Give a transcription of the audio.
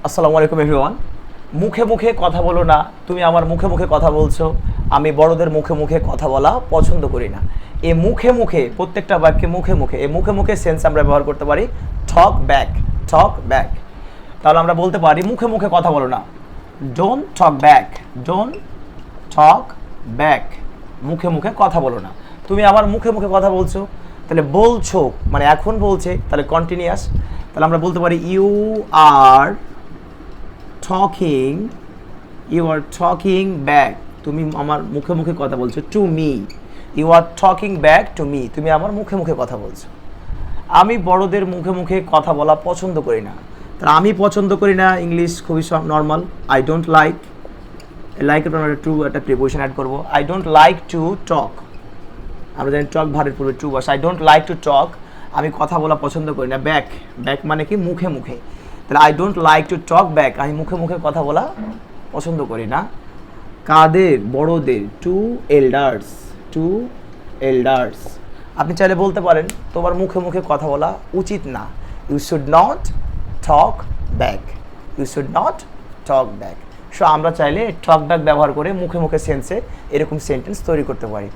আসসালামু আলাইকুম এভরিওয়ান। মুখে মুখে কথা বলো না, তুমি আমার মুখে মুখে কথা বলছো। আমি বড়দের মুখে মুখে কথা বলা পছন্দ করি না। এ মুখে মুখে, প্রত্যেকটা বাক্যে মুখে মুখে, এই মুখে মুখে সেন্স আমরা ব্যবহার করতে পারি টক ব্যাক, টক ব্যাক। তাহলে আমরা বলতে পারি মুখে মুখে কথা বলো না, don't talk back, don't talk back. মুখে মুখে কথা বলো না, তুমি আমার মুখে মুখে কথা বলছো। তাহলে বলছো মানে এখন বলছে, তাহলে কন্টিনিউয়াস। তাহলে আমরা বলতে পারি you are talking, you are talking back, তুমি আমার মুখে মুখে কথা বলছো to me. You are talking back to me, তুমি আমার মুখে মুখে কথা বলছো। আমি বড়দের মুখে মুখে কথা বলা পছন্দ করি না। তাহলে আমি পছন্দ করি না, ইংলিশ খুবই নর্মাল। আই ডোন্ট লাইক, লাইকের পর আমরা টু একটা প্রিপোজিশন অ্যাড করবো। I don't like to talk, আমরা জানি টক ভারের পূর্বে টু বসে। I don't like to talk, আমি কথা বলা পছন্দ করি না। ব্যাক, ব্যাক মানে কি মুখে মুখে। তাহলে I don't like to talk back, আমি মুখে মুখে কথা বলা পছন্দ করি না। কাদের? বড়দের, টু এল্ডার্স, টু এল্ডার্স। আপনি চাইলে বলতে পারেন তোমার মুখে মুখে কথা বলা উচিত না, you should not talk back, you should not talk back. So আমরা চাইলে টক ব্যাক ব্যবহার করে মুখে মুখে সেন্সে এরকম সেন্টেন্স তৈরি করতে পারি।